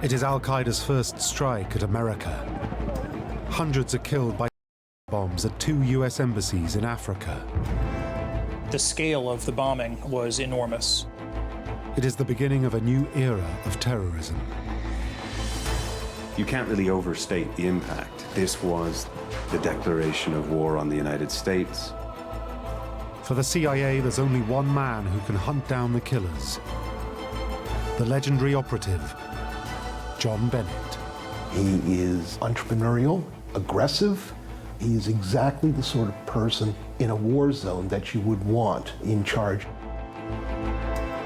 It is Al-Qaeda's first strike at America. Hundreds are killed by bombs at 2 US embassies in Africa. The scale of the bombing was enormous. It is the beginning of a new era of terrorism. You can't really overstate the impact. This was the declaration of war on the United States. For the CIA, there's only one man who can hunt down the killers. The legendary operative, John Bennett. He is entrepreneurial, aggressive. He is exactly the sort of person in a war zone that you would want in charge.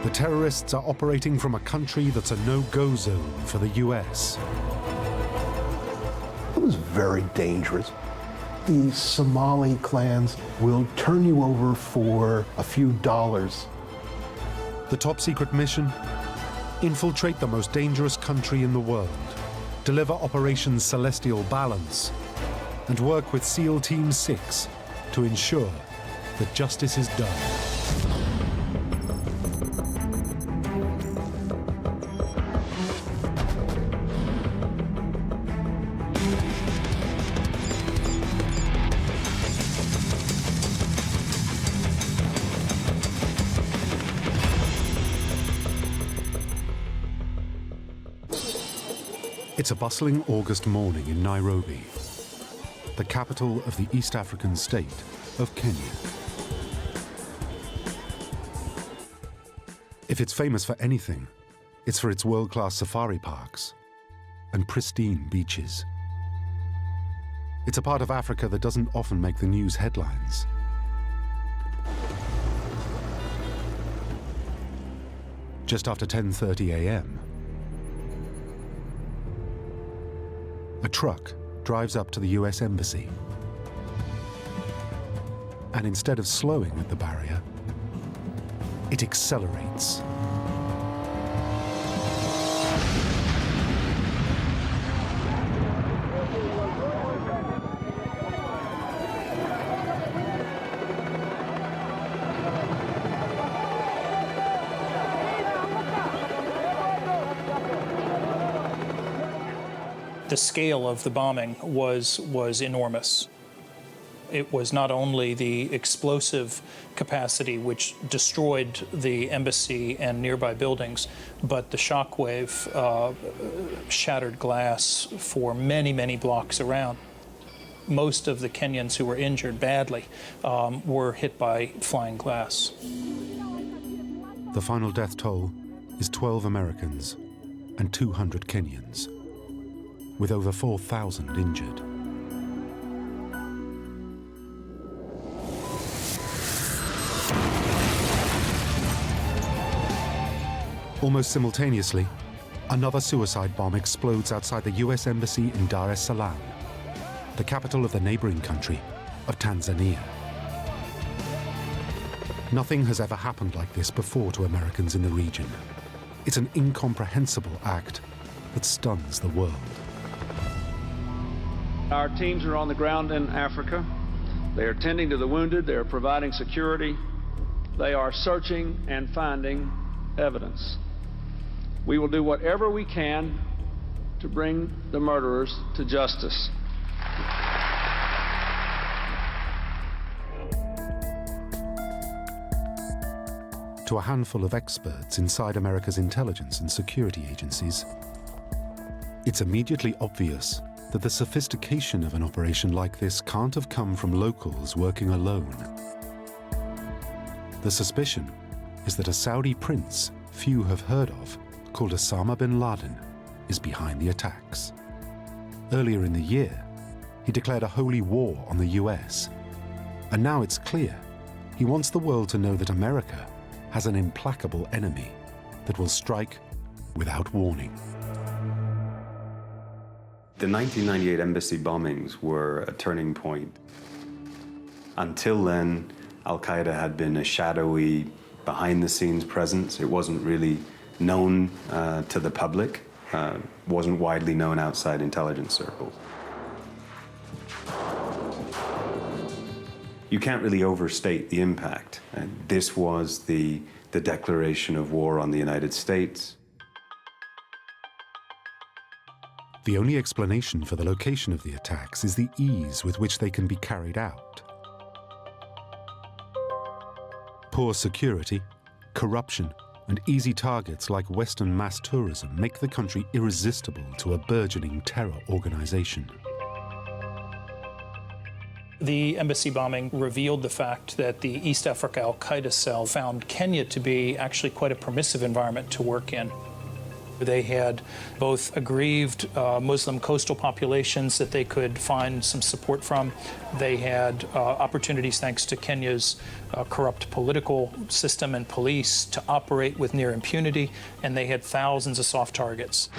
The terrorists are operating from a country that's a no-go zone for the US. It was very dangerous. The Somali clans will turn you over for a few dollars. The top-secret mission? Infiltrate the most dangerous country in the world, deliver Operation Celestial Balance, and work with SEAL Team 6 to ensure that justice is done. It's a bustling August morning in Nairobi, the capital of the East African state of Kenya. If it's famous for anything, it's for its world-class safari parks and pristine beaches. It's a part of Africa that doesn't often make the news headlines. Just after 10:30 a.m., a truck drives up to the US Embassy. And instead of slowing at the barrier, it accelerates. The scale of the bombing was enormous. It was not only the explosive capacity which destroyed the embassy and nearby buildings, but the shockwave shattered glass for many, many blocks around. Most of the Kenyans who were injured badly were hit by flying glass. The final death toll is 12 Americans and 200 Kenyans, with over 4,000 injured. Almost simultaneously, another suicide bomb explodes outside the US Embassy in Dar es Salaam, the capital of the neighboring country of Tanzania. Nothing has ever happened like this before to Americans in the region. It's an incomprehensible act that stuns the world. Our teams are on the ground in Africa. They are tending to the wounded. They are providing security. They are searching and finding evidence. We will do whatever we can to bring the murderers to justice. To a handful of experts inside America's intelligence and security agencies, it's immediately obvious that the sophistication of an operation like this can't have come from locals working alone. The suspicion is that a Saudi prince few have heard of, called Osama bin Laden, is behind the attacks. Earlier in the year, he declared a holy war on the US. And now it's clear he wants the world to know that America has an implacable enemy that will strike without warning. The 1998 embassy bombings were a turning point. Until then, Al-Qaeda had been a shadowy, behind-the-scenes presence. It wasn't really known to the public, wasn't widely known outside intelligence circles. You can't really overstate the impact. This was the declaration of war on the United States. The only explanation for the location of the attacks is the ease with which they can be carried out. Poor security, corruption, and easy targets like Western mass tourism make the country irresistible to a burgeoning terror organization. The embassy bombing revealed the fact that the East Africa Al-Qaeda cell found Kenya to be actually quite a permissive environment to work in. They had both aggrieved Muslim coastal populations that they could find some support from. They had opportunities, thanks to Kenya's corrupt political system and police, to operate with near impunity, and they had thousands of soft targets.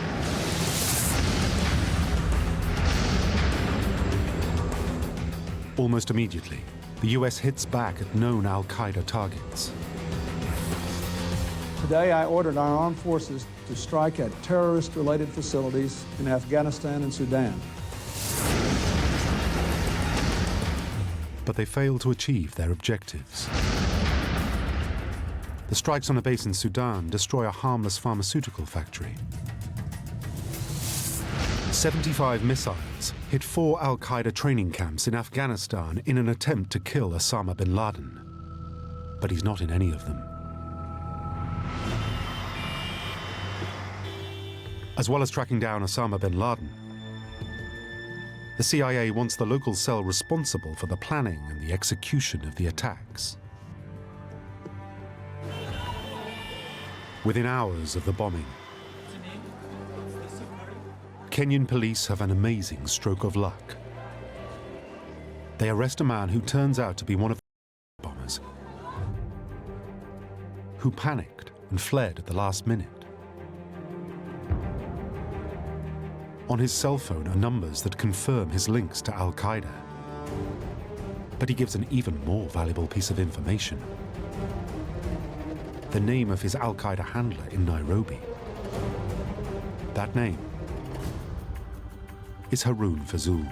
Almost immediately, the US hits back at known Al-Qaeda targets. Today, I ordered our armed forces to strike at terrorist-related facilities in Afghanistan and Sudan. But they fail to achieve their objectives. The strikes on a base in Sudan destroy a harmless pharmaceutical factory. 75 missiles hit 4 Al-Qaeda training camps in Afghanistan in an attempt to kill Osama bin Laden. But he's not in any of them. As well as tracking down Osama bin Laden, the CIA wants the local cell responsible for the planning and the execution of the attacks. Within hours of the bombing, Kenyan police have an amazing stroke of luck. They arrest a man who turns out to be one of the bombers, who panicked and fled at the last minute. On his cell phone are numbers that confirm his links to Al-Qaeda. But he gives an even more valuable piece of information: the name of his Al-Qaeda handler in Nairobi. That name is Harun Fazul.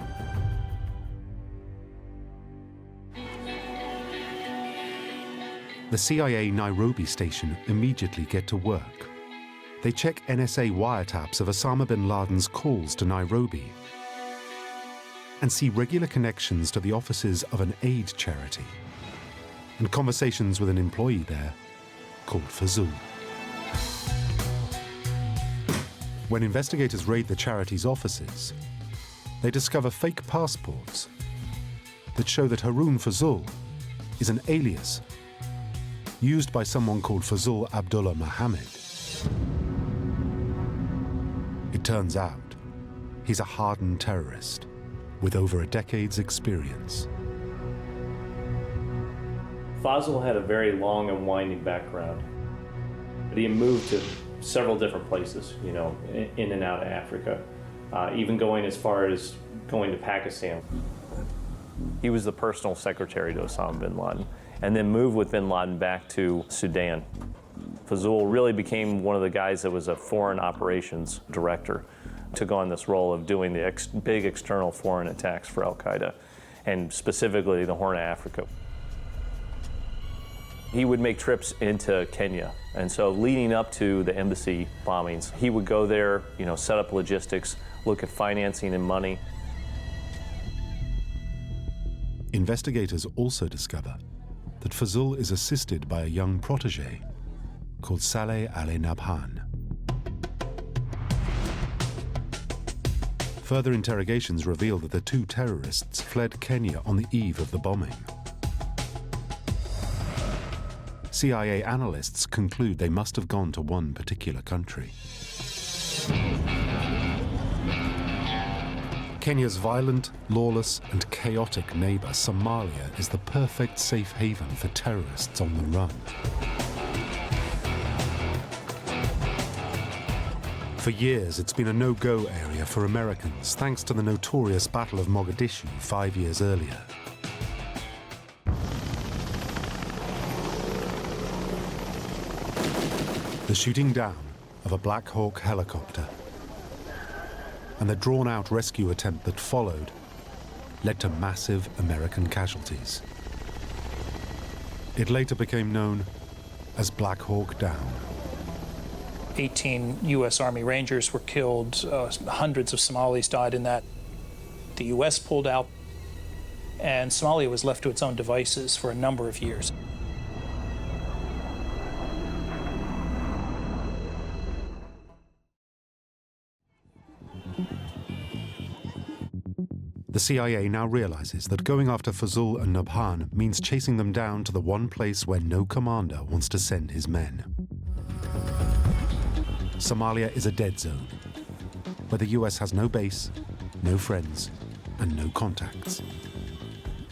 The CIA Nairobi station immediately get to work. They check NSA wiretaps of Osama bin Laden's calls to Nairobi and see regular connections to the offices of an aid charity and conversations with an employee there called Fazul. When investigators raid the charity's offices, they discover fake passports that show that Harun Fazul is an alias used by someone called Fazul Abdullah Mohammed. It turns out he's a hardened terrorist with over a decade's experience. Fazul had a very long and winding background. He moved to several different places, in and out of Africa, even going as far as going to Pakistan. He was the personal secretary to Osama bin Laden, and then moved with bin Laden back to Sudan. Fazul really became one of the guys that was a foreign operations director, took on this role of doing the big external foreign attacks for Al-Qaeda, and specifically the Horn of Africa. He would make trips into Kenya, and so leading up to the embassy bombings, he would go there, set up logistics, look at financing and money. Investigators also discover that Fazul is assisted by a young protege called Saleh Ali Nabhan. Further interrogations reveal that the two terrorists fled Kenya on the eve of the bombing. CIA analysts conclude they must have gone to one particular country. Kenya's violent, lawless, and chaotic neighbor, Somalia, is the perfect safe haven for terrorists on the run. For years, it's been a no-go area for Americans, thanks to the notorious Battle of Mogadishu 5 years earlier. The shooting down of a Black Hawk helicopter and the drawn-out rescue attempt that followed led to massive American casualties. It later became known as Black Hawk Down. 18 U.S. Army Rangers were killed. Hundreds of Somalis died in that. The U.S. pulled out, and Somalia was left to its own devices for a number of years. The CIA now realizes that going after Fazul and Nabhan means chasing them down to the one place where no commander wants to send his men. Somalia is a dead zone, where the US has no base, no friends, and no contacts.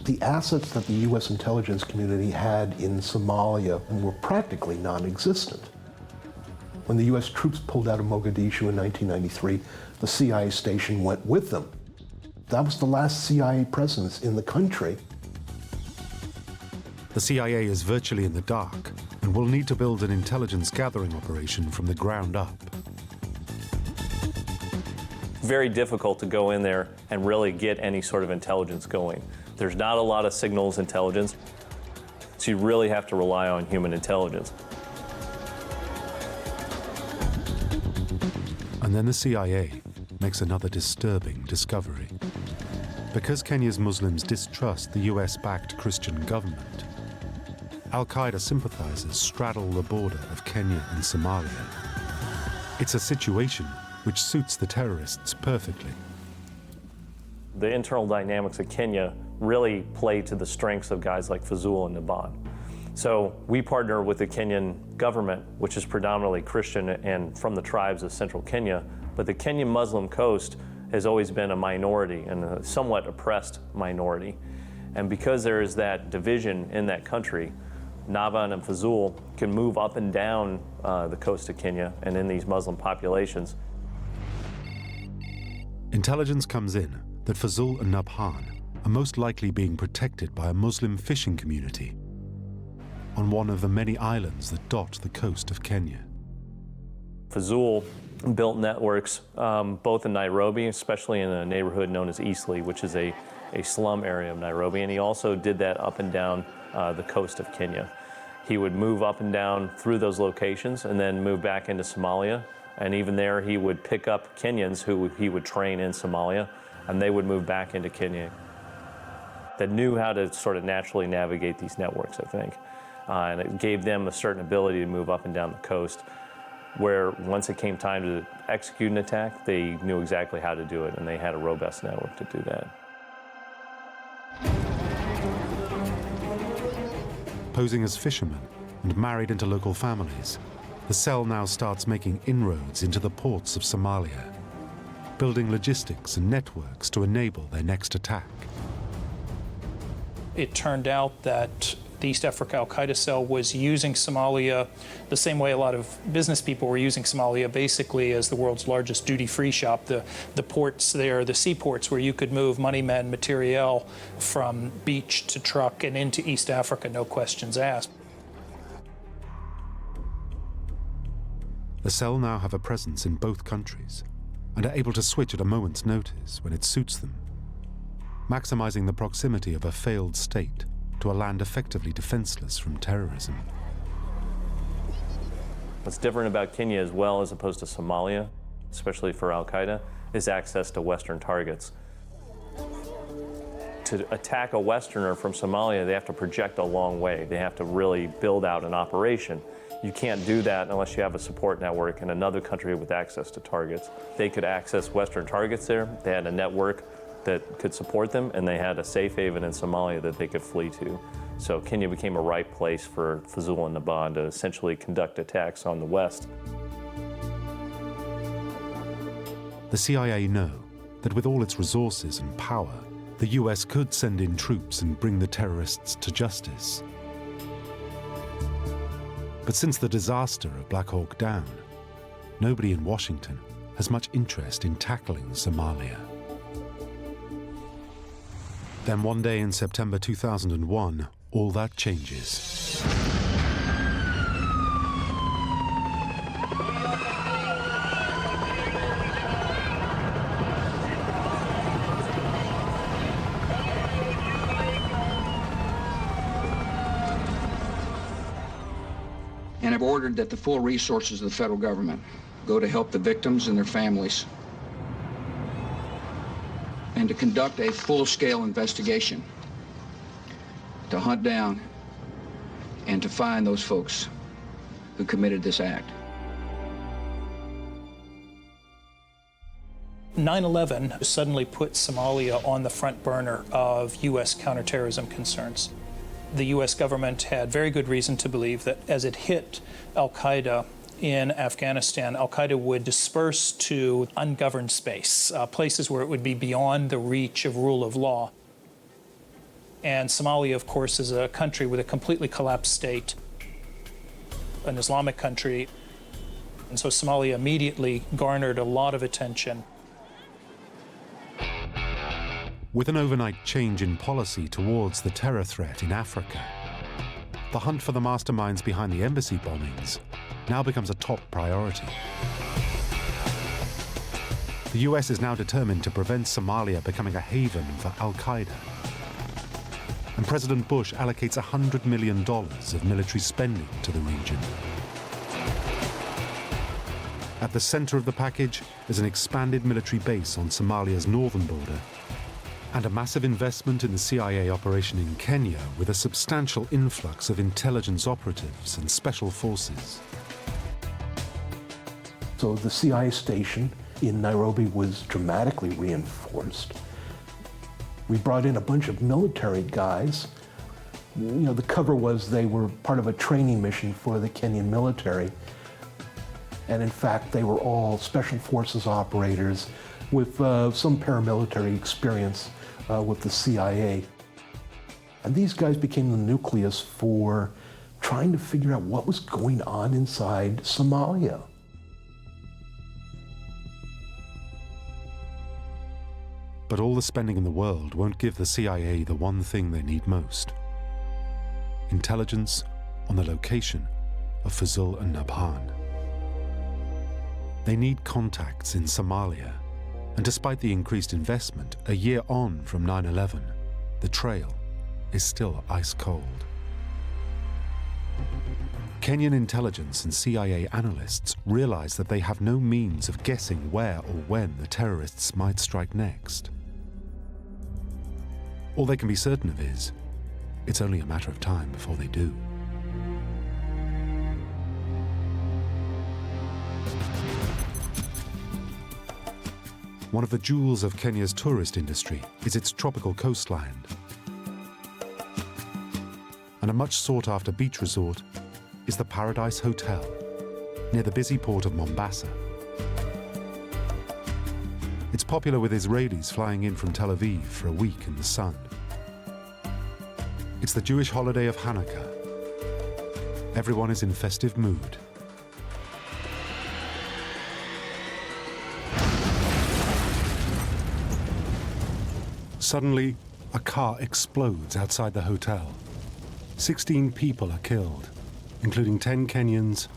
The assets that the US intelligence community had in Somalia were practically non-existent. When the US troops pulled out of Mogadishu in 1993, the CIA station went with them. That was the last CIA presence in the country. The CIA is virtually in the dark and will need to build an intelligence gathering operation from the ground up. Very difficult to go in there and really get any sort of intelligence going. There's not a lot of signals intelligence, so you really have to rely on human intelligence. And then the CIA makes another disturbing discovery. Because Kenya's Muslims distrust the US-backed Christian government, Al-Qaeda sympathizers straddle the border of Kenya and Somalia. It's a situation which suits the terrorists perfectly. The internal dynamics of Kenya really play to the strengths of guys like Fazul and Nabhan. So we partner with the Kenyan government, which is predominantly Christian and from the tribes of central Kenya, but the Kenyan Muslim coast has always been a minority and a somewhat oppressed minority. And because there is that division in that country, Nabhan and Fazul can move up and down the coast of Kenya and in these Muslim populations. Intelligence comes in that Fazul and Nabhan are most likely being protected by a Muslim fishing community on one of the many islands that dot the coast of Kenya. Fazul built networks both in Nairobi, especially in a neighborhood known as Eastleigh, which is a slum area of Nairobi, and he also did that up and down the coast of Kenya. He would move up and down through those locations and then move back into Somalia, and even there he would pick up Kenyans who he would train in Somalia, and they would move back into Kenya. That knew how to sort of naturally navigate these networks, I think, and it gave them a certain ability to move up and down the coast, where once it came time to execute an attack, they knew exactly how to do it, and they had a robust network to do that. Posing as fishermen and married into local families, the cell now starts making inroads into the ports of Somalia, building logistics and networks to enable their next attack. It turned out that the East Africa Al-Qaeda cell was using Somalia the same way a lot of business people were using Somalia, basically as the world's largest duty-free shop. The ports there, the seaports where you could move money men, materiel from beach to truck and into East Africa, no questions asked. The cell now have a presence in both countries and are able to switch at a moment's notice when it suits them, maximizing the proximity of a failed state to a land effectively defenseless from terrorism. What's different about Kenya as well as opposed to Somalia, especially for Al-Qaeda, is access to Western targets. To attack a Westerner from Somalia, they have to project a long way. They have to really build out an operation. You can't do that unless you have a support network in another country with access to targets. They could access Western targets there. They had a network that could support them, and they had a safe haven in Somalia that they could flee to. So Kenya became a right place for Fazul and Nabhan to essentially conduct attacks on the West. The CIA know that with all its resources and power, the US could send in troops and bring the terrorists to justice. But since the disaster of Black Hawk Down, nobody in Washington has much interest in tackling Somalia. Then one day in September 2001, all that changes. In a have ordered that the full resources of the federal government go to help the victims and their families, and to conduct a full-scale investigation to hunt down and to find those folks who committed this act. 9/11 suddenly put Somalia on the front burner of U.S. counterterrorism concerns. The U.S. government had very good reason to believe that as it hit Al-Qaeda in Afghanistan, Al-Qaeda would disperse to ungoverned space, places where it would be beyond the reach of rule of law. And Somalia, of course, is a country with a completely collapsed state, an Islamic country. And so Somalia immediately garnered a lot of attention. With an overnight change in policy towards the terror threat in Africa, the hunt for the masterminds behind the embassy bombings now becomes a top priority. The US is now determined to prevent Somalia becoming a haven for Al-Qaeda. And President Bush allocates $100 million of military spending to the region. At the center of the package is an expanded military base on Somalia's northern border and a massive investment in the CIA operation in Kenya with a substantial influx of intelligence operatives and special forces. So the CIA station in Nairobi was dramatically reinforced. We brought in a bunch of military guys. You know, the cover was they were part of a training mission for the Kenyan military. And in fact, they were all special forces operators with some paramilitary experience with the CIA. And these guys became the nucleus for trying to figure out what was going on inside Somalia. But all the spending in the world won't give the CIA the one thing they need most: intelligence on the location of Fazul and Nabhan. They need contacts in Somalia, and despite the increased investment, a year on from 9/11, the trail is still ice cold. Kenyan intelligence and CIA analysts realize that they have no means of guessing where or when the terrorists might strike next. All they can be certain of is, it's only a matter of time before they do. One of the jewels of Kenya's tourist industry is its tropical coastline. And a much sought-after beach resort is the Paradise Hotel, near the busy port of Mombasa. It's popular with Israelis flying in from Tel Aviv for a week in the sun. It's the Jewish holiday of Hanukkah. Everyone is in festive mood. Suddenly, a car explodes outside the hotel. 16 people are killed, including 10 Kenyans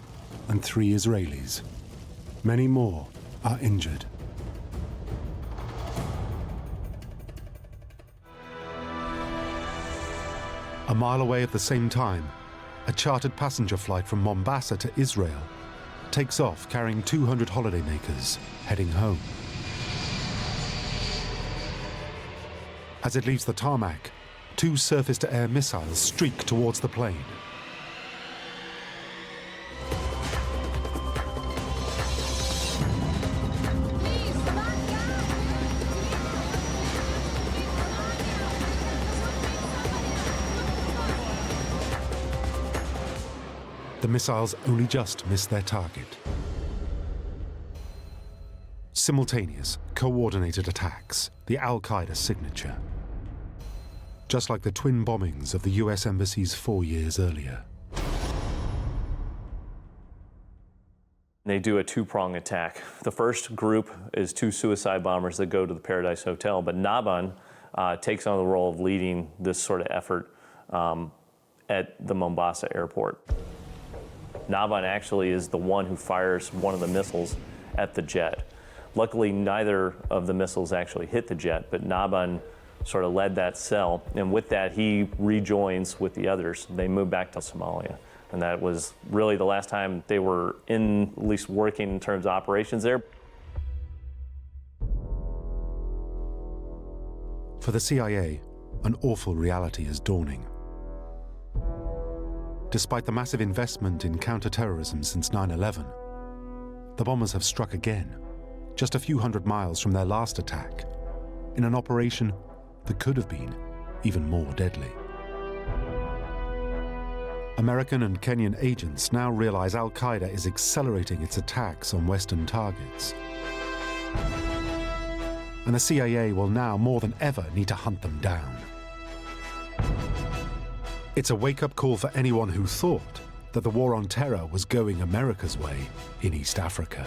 and 3 Israelis. Many more are injured. A mile away at the same time, a chartered passenger flight from Mombasa to Israel takes off carrying 200 holidaymakers heading home. As it leaves the tarmac, 2 surface-to-air missiles streak towards the plane. The missiles only just miss their target. Simultaneous, coordinated attacks, the Al-Qaeda signature. Just like the twin bombings of the US embassies 4 years earlier. They do a 2-prong attack. The first group is 2 suicide bombers that go to the Paradise Hotel, but Naban takes on the role of leading this sort of effort at the Mombasa airport. Naban actually is the one who fires one of the missiles at the jet. Luckily, neither of the missiles actually hit the jet, but Naban sort of led that cell, and with that, he rejoins with the others. They move back to Somalia. And that was really the last time they were at least working in terms of operations there. For the CIA, an awful reality is dawning. Despite the massive investment in counterterrorism since 9/11, the bombers have struck again, just a few hundred miles from their last attack, in an operation that could have been even more deadly. American and Kenyan agents now realize Al-Qaeda is accelerating its attacks on Western targets. And the CIA will now more than ever need to hunt them down. It's a wake-up call for anyone who thought that the war on terror was going America's way in East Africa.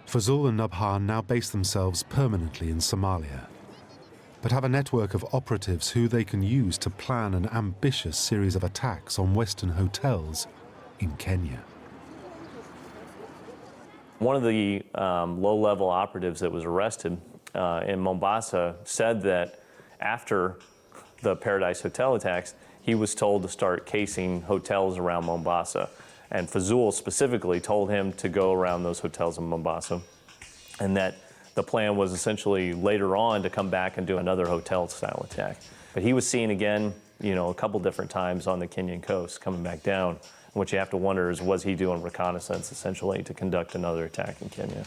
Fazul and Nabhan now base themselves permanently in Somalia, but have a network of operatives who they can use to plan an ambitious series of attacks on Western hotels in Kenya. One of the low-level operatives that was arrested in Mombasa said that after the Paradise Hotel attacks, he was told to start casing hotels around Mombasa. And Fazul specifically told him to go around those hotels in Mombasa, and that the plan was essentially later on to come back and do another hotel-style attack. But he was seen again, a couple different times on the Kenyan coast coming back down. What you have to wonder is, was he doing reconnaissance essentially to conduct another attack in Kenya?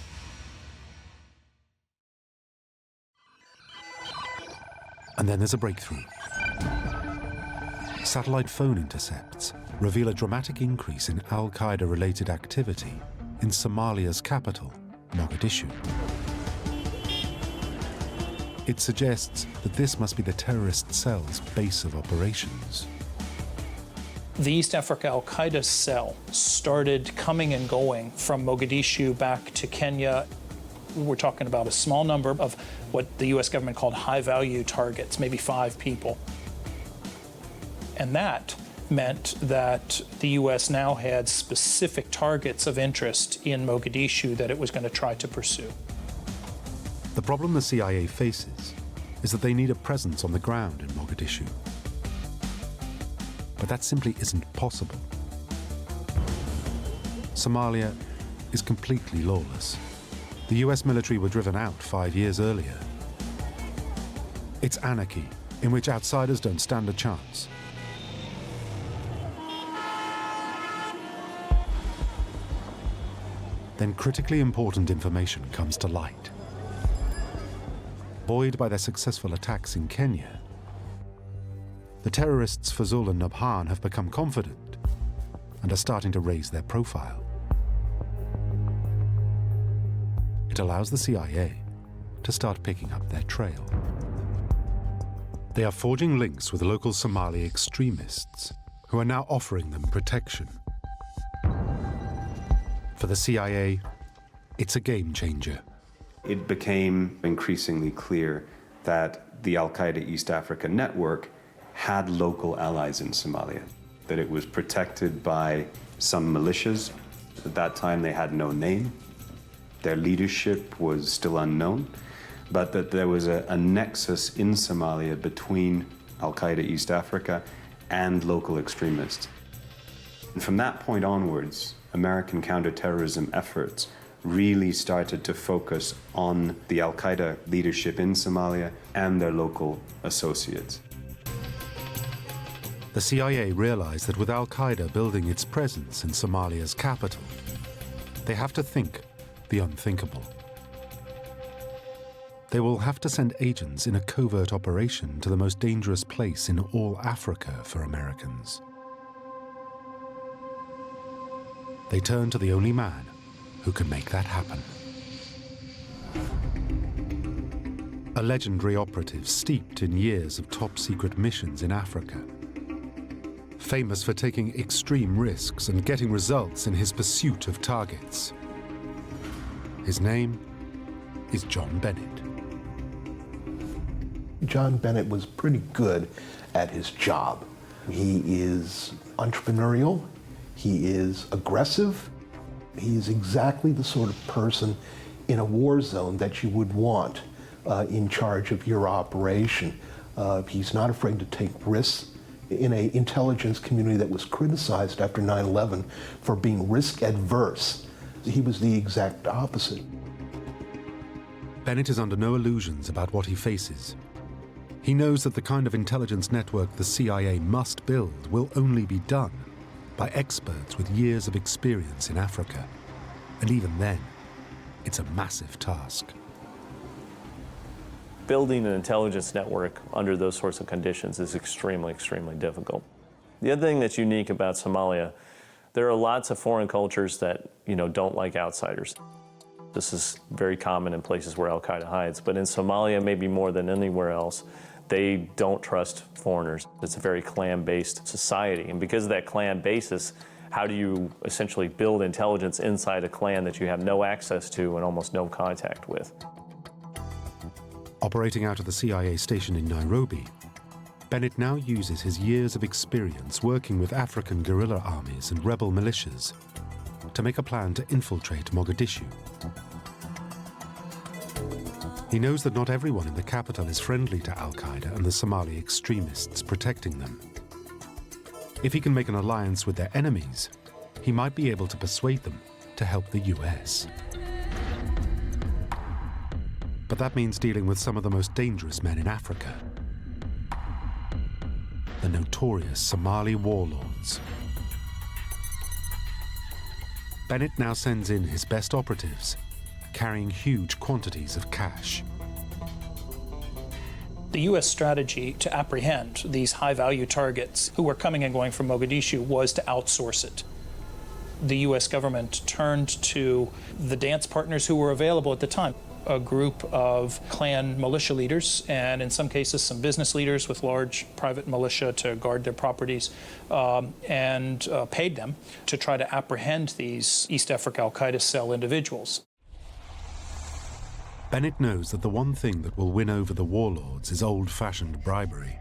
And then there's a breakthrough. Satellite phone intercepts reveal a dramatic increase in Al-Qaeda-related activity in Somalia's capital, Mogadishu. It suggests that this must be the terrorist cell's base of operations. The East Africa Al-Qaeda cell started coming and going from Mogadishu back to Kenya. We're talking about a small number of what the US government called high-value targets, maybe 5 people. And that meant that the US now had specific targets of interest in Mogadishu that it was going to try to pursue. The problem the CIA faces is that they need a presence on the ground in Mogadishu. But that simply isn't possible. Somalia is completely lawless. The US military were driven out 5 years earlier. It's anarchy in which outsiders don't stand a chance. Then critically important information comes to light. Buoyed by their successful attacks in Kenya, the terrorists Fazul and Nabhan have become confident and are starting to raise their profile. It allows the CIA to start picking up their trail. They are forging links with local Somali extremists who are now offering them protection. For the CIA, it's a game changer. It became increasingly clear that the Al-Qaeda East Africa network had local allies in Somalia, that it was protected by some militias. At that time, they had no name. Their leadership was still unknown, but that there was a nexus in Somalia between Al-Qaeda East Africa and local extremists. And from that point onwards, American counterterrorism efforts really started to focus on the Al-Qaeda leadership in Somalia and their local associates. The CIA realized that with Al-Qaeda building its presence in Somalia's capital, they have to think the unthinkable. They will have to send agents in a covert operation to the most dangerous place in all Africa for Americans. They turn to the only man who can make that happen. A legendary operative steeped in years of top-secret missions in Africa. Famous for taking extreme risks and getting results in his pursuit of targets. His name is John Bennett. John Bennett was pretty good at his job. He is entrepreneurial. He is aggressive. He is exactly the sort of person in a war zone that you would want in charge of your operation. He's not afraid to take risks. in an intelligence community that was criticized after 9/11 for being risk adverse. He was the exact opposite. Bennett is under no illusions about what he faces. He knows that the kind of intelligence network the CIA must build will only be done by experts with years of experience in Africa. And even then, it's a massive task. Building an intelligence network under those sorts of conditions is extremely, extremely difficult. The other thing that's unique about Somalia, there are lots of foreign cultures that, don't like outsiders. This is very common in places where Al-Qaeda hides, but in Somalia, maybe more than anywhere else, they don't trust foreigners. It's a very clan-based society, and because of that clan basis, how do you essentially build intelligence inside a clan that you have no access to and almost no contact with? Operating out of the CIA station in Nairobi, Bennett now uses his years of experience working with African guerrilla armies and rebel militias to make a plan to infiltrate Mogadishu. He knows that not everyone in the capital is friendly to Al-Qaeda and the Somali extremists protecting them. If he can make an alliance with their enemies, he might be able to persuade them to help the US. But that means dealing with some of the most dangerous men in Africa. The notorious Somali warlords. Bennett now sends in his best operatives, carrying huge quantities of cash. The U.S. strategy to apprehend these high-value targets who were coming and going from Mogadishu was to outsource it. The U.S. government turned to the dance partners who were available at the time, a group of clan militia leaders, and in some cases some business leaders with large private militia to guard their properties, and paid them to try to apprehend these East Africa Al-Qaeda cell individuals. Bennett knows that the one thing that will win over the warlords is old-fashioned bribery.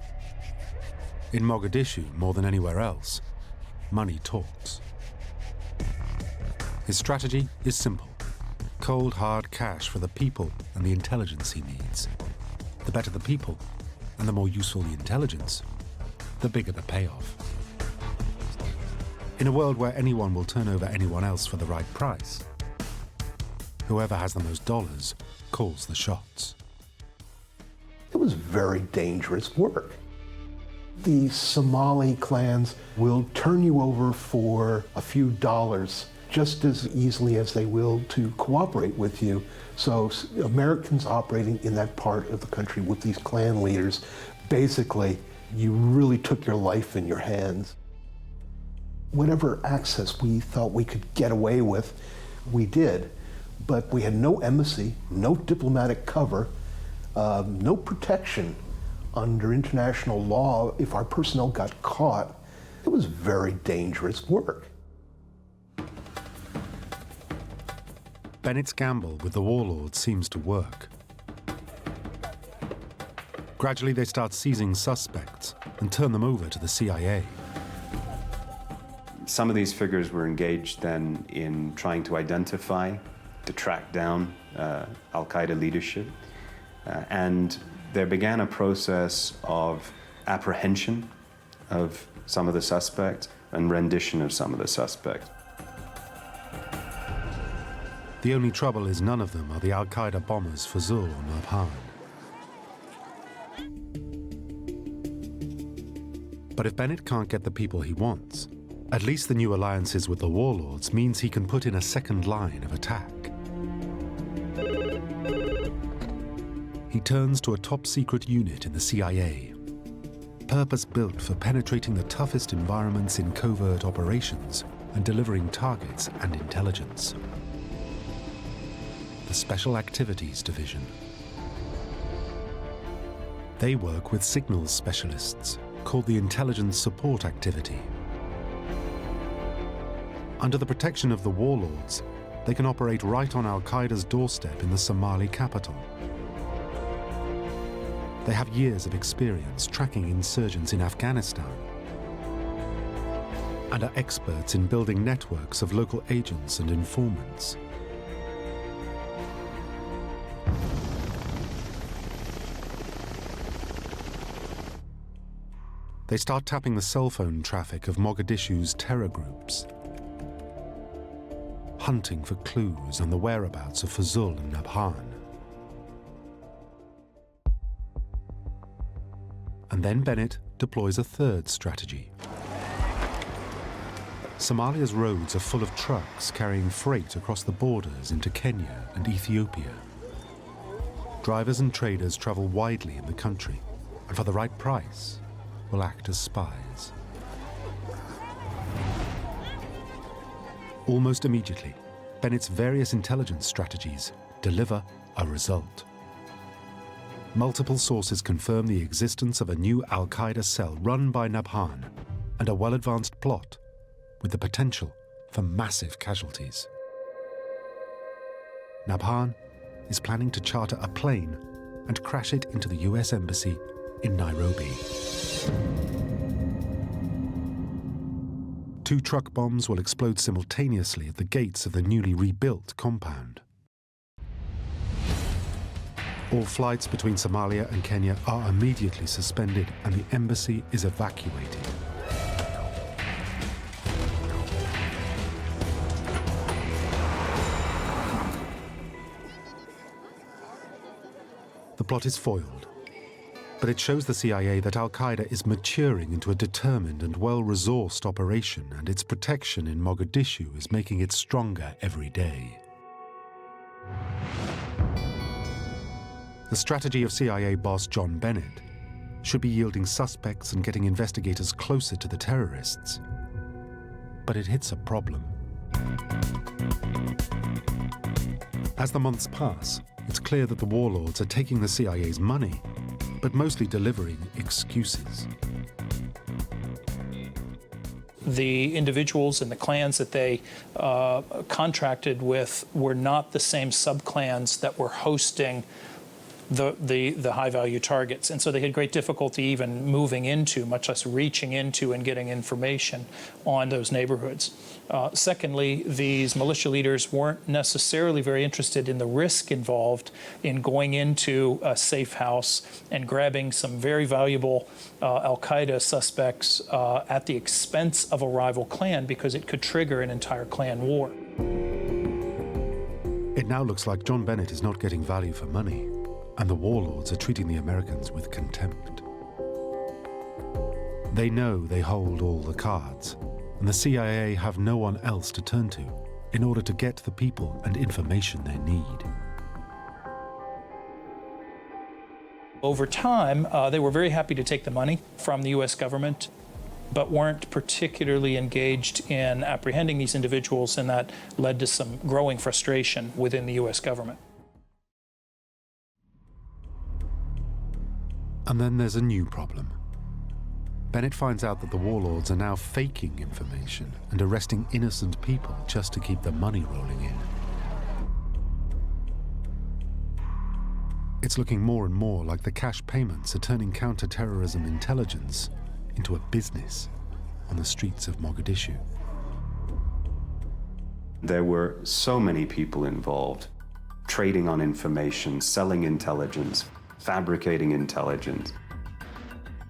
In Mogadishu, more than anywhere else, money talks. His strategy is simple. Cold, hard cash for the people and the intelligence he needs. The better the people, and the more useful the intelligence, the bigger the payoff. In a world where anyone will turn over anyone else for the right price, whoever has the most dollars calls the shots. It was very dangerous work. The Somali clans will turn you over for a few dollars just as easily as they will to cooperate with you. So Americans operating in that part of the country with these clan leaders, basically, you really took your life in your hands. Whatever access we thought we could get away with, we did. But we had no embassy, no diplomatic cover, no protection under international law if our personnel got caught. It was very dangerous work. Bennett's gamble with the warlords seems to work. Gradually, they start seizing suspects and turn them over to the CIA. Some of these figures were engaged then in trying to identify, to track down Al-Qaeda leadership. And there began a process of apprehension of some of the suspects and rendition of some of the suspects. The only trouble is none of them are the Al-Qaeda bombers Fazul or Nabhan. But if Bennett can't get the people he wants, at least the new alliances with the warlords means he can put in a second line of attack. He turns to a top-secret unit in the CIA, purpose-built for penetrating the toughest environments in covert operations and delivering targets and intelligence. The Special Activities Division. They work with signals specialists called the Intelligence Support Activity. Under the protection of the warlords, they can operate right on Al-Qaeda's doorstep in the Somali capital. They have years of experience tracking insurgents in Afghanistan and are experts in building networks of local agents and informants. They start tapping the cell phone traffic of Mogadishu's terror groups, hunting for clues on the whereabouts of Fazul and Nabhan. And then Bennett deploys a third strategy. Somalia's roads are full of trucks carrying freight across the borders into Kenya and Ethiopia. Drivers and traders travel widely in the country, and for the right price, will act as spies. Almost immediately, Bennett's various intelligence strategies deliver a result. Multiple sources confirm the existence of a new Al-Qaeda cell run by Nabhan and a well-advanced plot with the potential for massive casualties. Nabhan is planning to charter a plane and crash it into the US Embassy in Nairobi. 2 truck bombs will explode simultaneously at the gates of the newly rebuilt compound. All flights between Somalia and Kenya are immediately suspended and the embassy is evacuated. The plot is foiled, but it shows the CIA that Al-Qaeda is maturing into a determined and well-resourced operation, and its protection in Mogadishu is making it stronger every day. The strategy of CIA boss John Bennett should be yielding suspects and getting investigators closer to the terrorists. But it hits a problem. As the months pass, it's clear that the warlords are taking the CIA's money, but mostly delivering excuses. The individuals and the clans that they contracted with were not the same sub-clans that were hosting the high-value targets. And so they had great difficulty even moving into, much less reaching into and getting information on those neighborhoods. Secondly, these militia leaders weren't necessarily very interested in the risk involved in going into a safe house and grabbing some very valuable Al-Qaeda suspects at the expense of a rival clan, because it could trigger an entire clan war. It now looks like John Bennett is not getting value for money, and the warlords are treating the Americans with contempt. They know they hold all the cards, and the CIA have no one else to turn to in order to get the people and information they need. Over time, they were very happy to take the money from the US government, but weren't particularly engaged in apprehending these individuals, and that led to some growing frustration within the US government. And then there's a new problem. Bennett finds out that the warlords are now faking information and arresting innocent people just to keep the money rolling in. It's looking more and more like the cash payments are turning counter-terrorism intelligence into a business on the streets of Mogadishu. There were so many people involved, trading on information, selling intelligence, fabricating intelligence,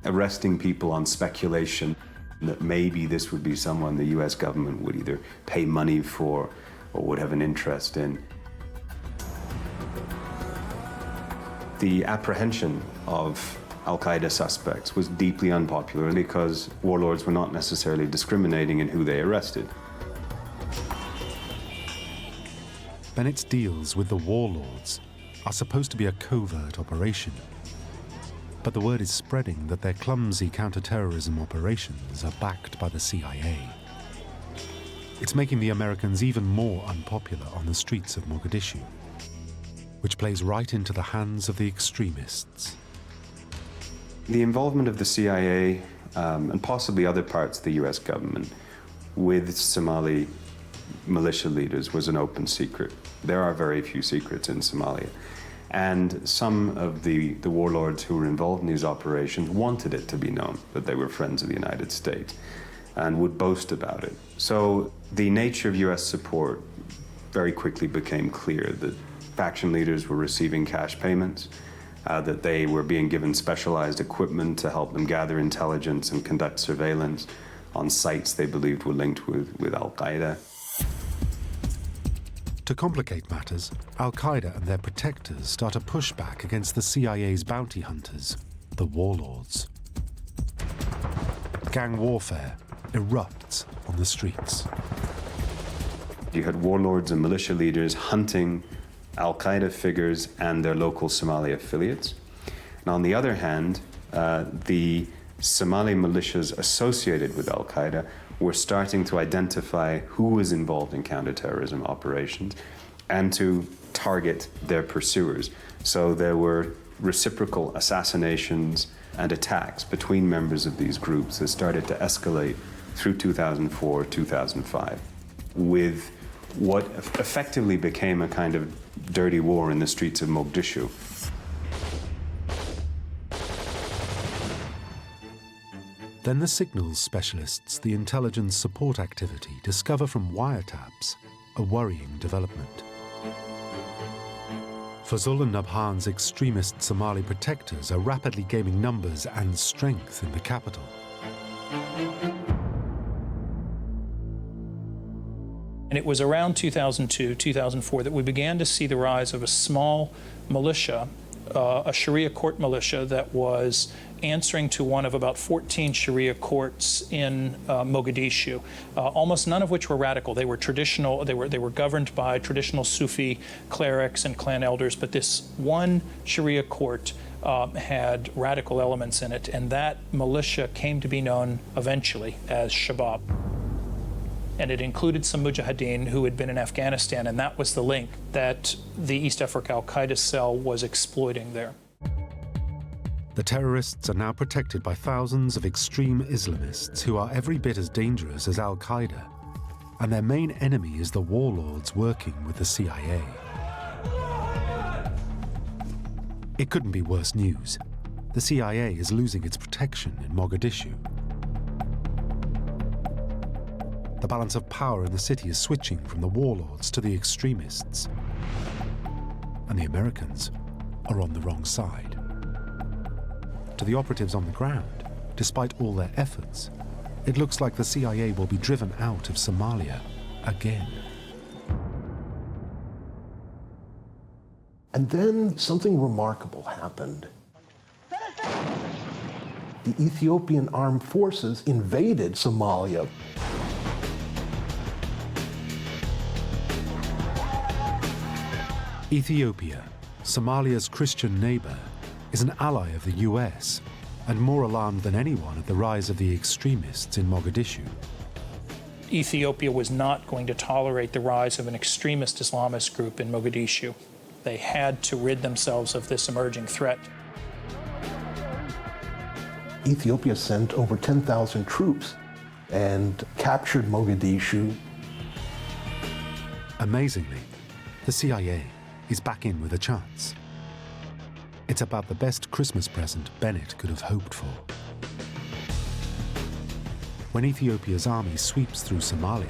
arresting people on speculation that maybe this would be someone the US government would either pay money for or would have an interest in. The apprehension of Al-Qaeda suspects was deeply unpopular because warlords were not necessarily discriminating in who they arrested. Bennett's deals with the warlords are supposed to be a covert operation. But the word is spreading that their clumsy counter-terrorism operations are backed by the CIA. It's making the Americans even more unpopular on the streets of Mogadishu, which plays right into the hands of the extremists. The involvement of the CIA and possibly other parts of the US government with Somali militia leaders was an open secret. There are very few secrets in Somalia. And some of the warlords who were involved in these operations wanted it to be known that they were friends of the United States and would boast about it. So the nature of US support very quickly became clear that faction leaders were receiving cash payments that they were being given specialized equipment to help them gather intelligence and conduct surveillance on sites they believed were linked with Al-Qaeda. To complicate matters, Al-Qaeda and their protectors start a pushback against the CIA's bounty hunters, the warlords. Gang warfare erupts on the streets. You had warlords and militia leaders hunting Al-Qaeda figures and their local Somali affiliates. And on the other hand, the Somali militias associated with Al-Qaeda were starting to identify who was involved in counterterrorism operations and to target their pursuers. So there were reciprocal assassinations and attacks between members of these groups that started to escalate through 2004, 2005, with what effectively became a kind of dirty war in the streets of Mogadishu. Then the signals specialists, the intelligence support activity, discover from wiretaps a worrying development. Fazul and Nabhan's extremist Somali protectors are rapidly gaining numbers and strength in the capital. And it was around 2002, 2004 that we began to see the rise of a small militia, a Sharia court militia that was answering to one of about 14 Sharia courts in Mogadishu, almost none of which were radical. They were traditional, they were governed by traditional Sufi clerics and clan elders, but this one Sharia court had radical elements in it, and that militia came to be known eventually as Shabab. And it included some mujahideen who had been in Afghanistan, and that was the link that the East Africa Al-Qaeda cell was exploiting there. The terrorists are now protected by thousands of extreme Islamists who are every bit as dangerous as Al-Qaeda, and their main enemy is the warlords working with the CIA. It couldn't be worse news. The CIA is losing its protection in Mogadishu. The balance of power in the city is switching from the warlords to the extremists. And the Americans are on the wrong side. To the operatives on the ground, despite all their efforts, it looks like the CIA will be driven out of Somalia again. And then something remarkable happened. The Ethiopian armed forces invaded Somalia. Ethiopia, Somalia's Christian neighbor, is an ally of the US and more alarmed than anyone at the rise of the extremists in Mogadishu. Ethiopia was not going to tolerate the rise of an extremist Islamist group in Mogadishu. They had to rid themselves of this emerging threat. Ethiopia sent over 10,000 troops and captured Mogadishu. Amazingly, the CIA is back in with a chance. It's about the best Christmas present Bennett could have hoped for. When Ethiopia's army sweeps through Somalia,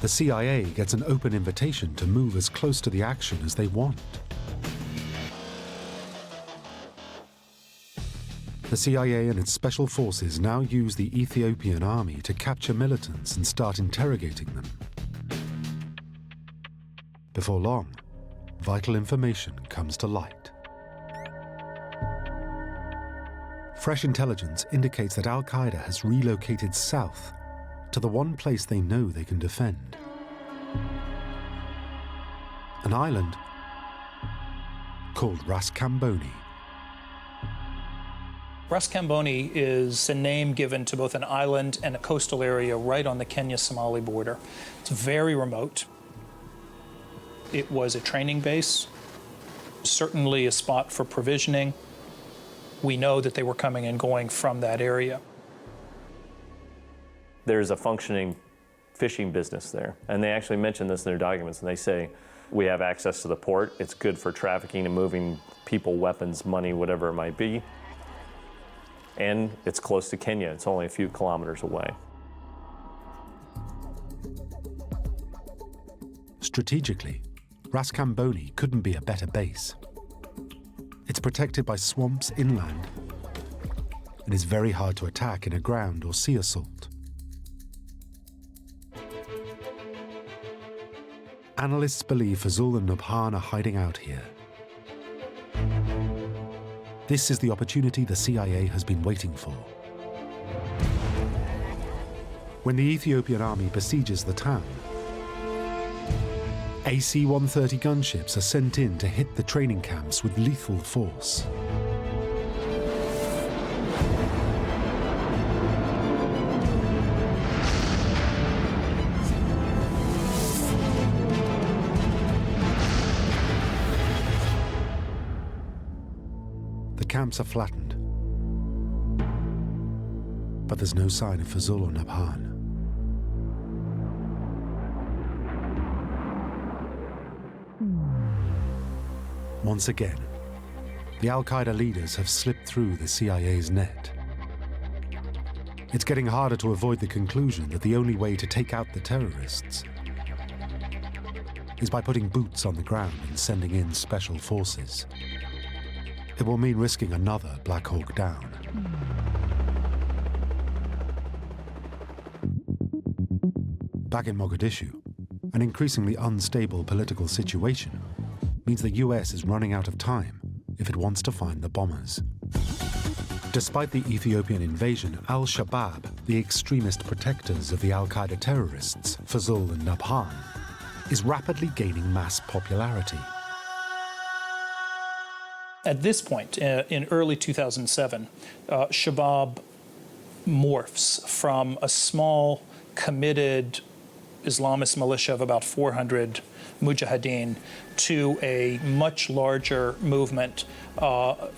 the CIA gets an open invitation to move as close to the action as they want. The CIA and its special forces now use the Ethiopian army to capture militants and start interrogating them. Before long, vital information comes to light. Fresh intelligence indicates that Al-Qaeda has relocated south to the one place they know they can defend. An island called Ras Kamboni. Ras Kamboni is a name given to both an island and a coastal area right on the Kenya-Somali border. It's very remote. It was a training base, certainly a spot for provisioning. We know that they were coming and going from that area. There's a functioning fishing business there, and they actually mention this in their documents, and they say, we have access to the port, it's good for trafficking and moving people, weapons, money, whatever it might be, and it's close to Kenya, it's only a few kilometers away. Strategically, Ras Kamboni couldn't be a better base. It's protected by swamps inland and is very hard to attack in a ground or sea assault. Analysts believe Fazul and Nabhan are hiding out here. This is the opportunity the CIA has been waiting for. When the Ethiopian army besieges the town, AC-130 gunships are sent in to hit the training camps with lethal force. The camps are flattened, but there's no sign of Fazul or Nabhan. Once again, the Al-Qaeda leaders have slipped through the CIA's net. It's getting harder to avoid the conclusion that the only way to take out the terrorists is by putting boots on the ground and sending in special forces. It will mean risking another Black Hawk Down. Back in Mogadishu, an increasingly unstable political situation means the US is running out of time if it wants to find the bombers. Despite the Ethiopian invasion, Al-Shabaab, the extremist protectors of the Al-Qaeda terrorists, Fazul and Nabhan, is rapidly gaining mass popularity. At this point, in early 2007, Shabaab morphs from a small, committed Islamist militia of about 400 mujahideen to a much larger movement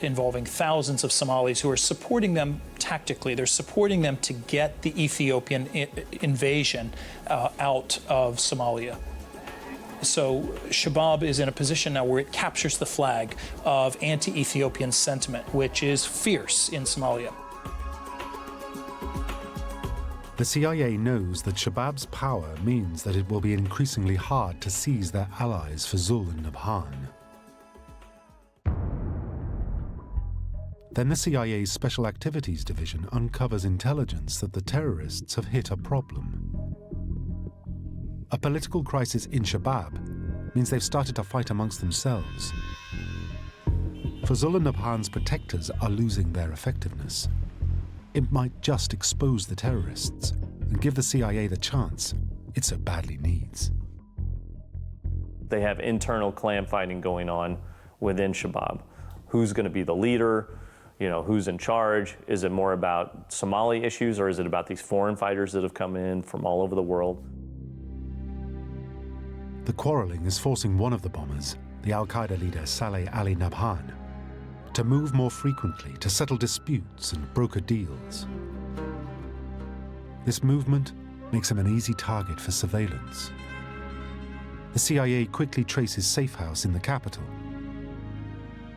involving thousands of Somalis who are supporting them tactically. They're supporting them to get the Ethiopian invasion out of Somalia. So Shabaab is in a position now where it captures the flag of anti-Ethiopian sentiment, which is fierce in Somalia. The CIA knows that Shabaab's power means that it will be increasingly hard to seize their allies Fazul and Nabhan. Then the CIA's Special Activities Division uncovers intelligence that the terrorists have hit a problem. A political crisis in Shabaab means they've started to fight amongst themselves. Fazul and Nabhan's protectors are losing their effectiveness. It might just expose the terrorists and give the CIA the chance it so badly needs. They have internal clan fighting going on within Shabaab. Who's going to be the leader? You know, who's in charge? Is it more about Somali issues, or is it about these foreign fighters that have come in from all over the world? The quarreling is forcing one of the bombers, the Al-Qaeda leader Saleh Ali Nabhan, to move more frequently to settle disputes and broker deals. This movement makes him an easy target for surveillance. The CIA quickly trace his safe house in the capital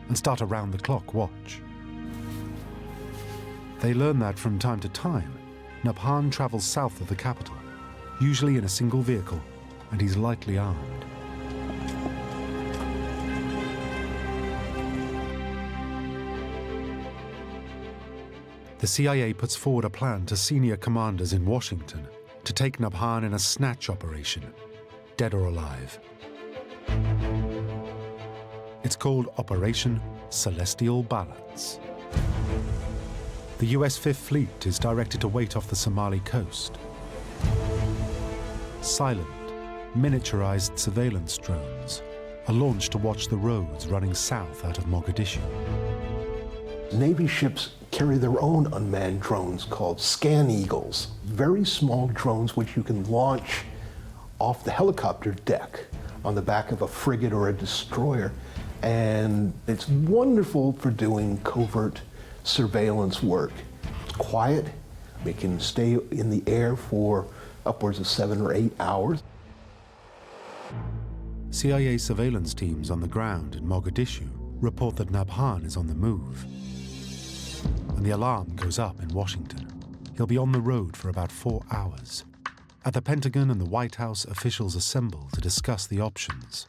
and start a round-the-clock watch. They learn that from time to time, Nabhan travels south of the capital, usually in a single vehicle, and he's lightly armed. The CIA puts forward a plan to senior commanders in Washington to take Nabhan in a snatch operation, dead or alive. It's called Operation Celestial Balance. The US Fifth Fleet is directed to wait off the Somali coast. Silent, miniaturized surveillance drones are launched to watch the roads running south out of Mogadishu. Navy ships carry their own unmanned drones called Scan Eagles, very small drones which you can launch off the helicopter deck on the back of a frigate or a destroyer. And it's wonderful for doing covert surveillance work. It's quiet, it can stay in the air for upwards of 7 or 8 hours. CIA surveillance teams on the ground in Mogadishu report that Nabhan is on the move. And the alarm goes up in Washington. He'll be on the road for about 4 hours. At the Pentagon and the White House, officials assemble to discuss the options.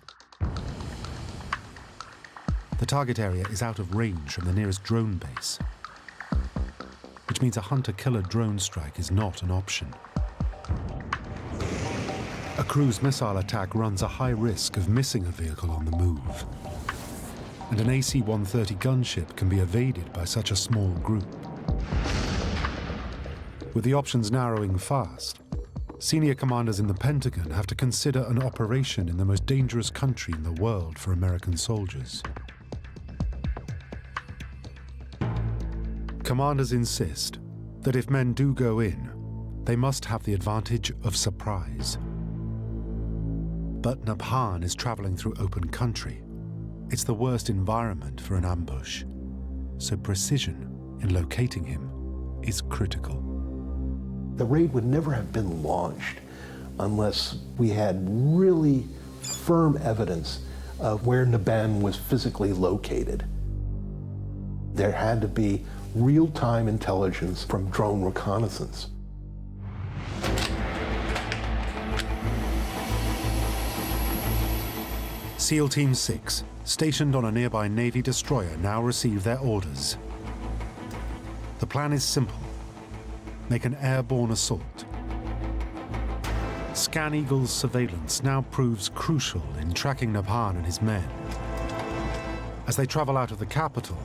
The target area is out of range from the nearest drone base, which means a hunter-killer drone strike is not an option. A cruise missile attack runs a high risk of missing a vehicle on the move, and an AC-130 gunship can be evaded by such a small group. With the options narrowing fast, senior commanders in the Pentagon have to consider an operation in the most dangerous country in the world for American soldiers. Commanders insist that if men do go in, they must have the advantage of surprise. But Nabhan is traveling through open country. It's the worst environment for an ambush, so precision in locating him is critical. The raid would never have been launched unless we had really firm evidence of where Nabhan was physically located. There had to be real-time intelligence from drone reconnaissance. SEAL Team 6, stationed on a nearby Navy destroyer, now receive their orders. The plan is simple. Make an airborne assault. Scan Eagle's surveillance now proves crucial in tracking Nabhan and his men. As they travel out of the capital,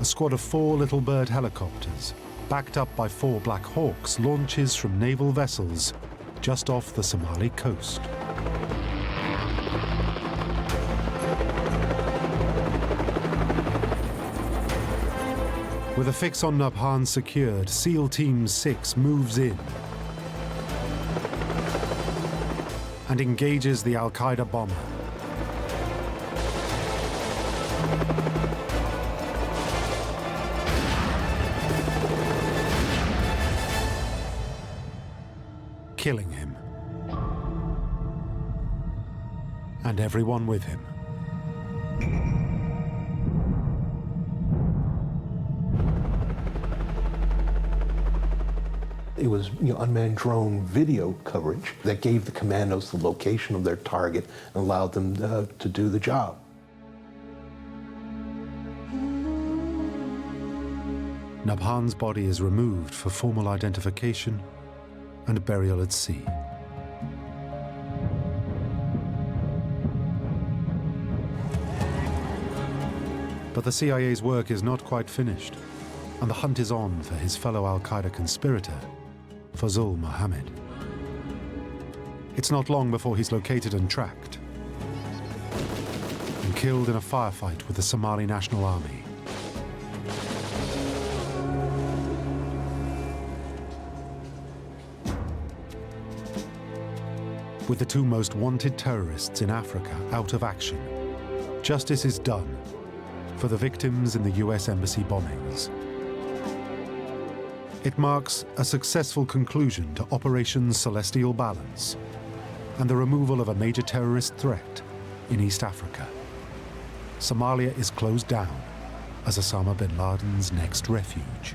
a squad of 4 Little Bird helicopters, backed up by 4 Black Hawks, launches from naval vessels just off the Somali coast. With a fix on Nabhan secured, SEAL Team 6 moves in and engages the Al-Qaeda bomber. Killing him. And everyone with him. It was unmanned drone video coverage that gave the commandos the location of their target and allowed them to do the job. Nabhan's body is removed for formal identification and burial at sea. But the CIA's work is not quite finished, and the hunt is on for his fellow Al-Qaeda conspirator, Fazul Mohammed. It's not long before he's located and tracked, and killed in a firefight with the Somali National Army. With the 2 most wanted terrorists in Africa out of action, justice is done for the victims in the US embassy bombings. It marks a successful conclusion to Operation Celestial Balance and the removal of a major terrorist threat in East Africa. Somalia is closed down as Osama bin Laden's next refuge.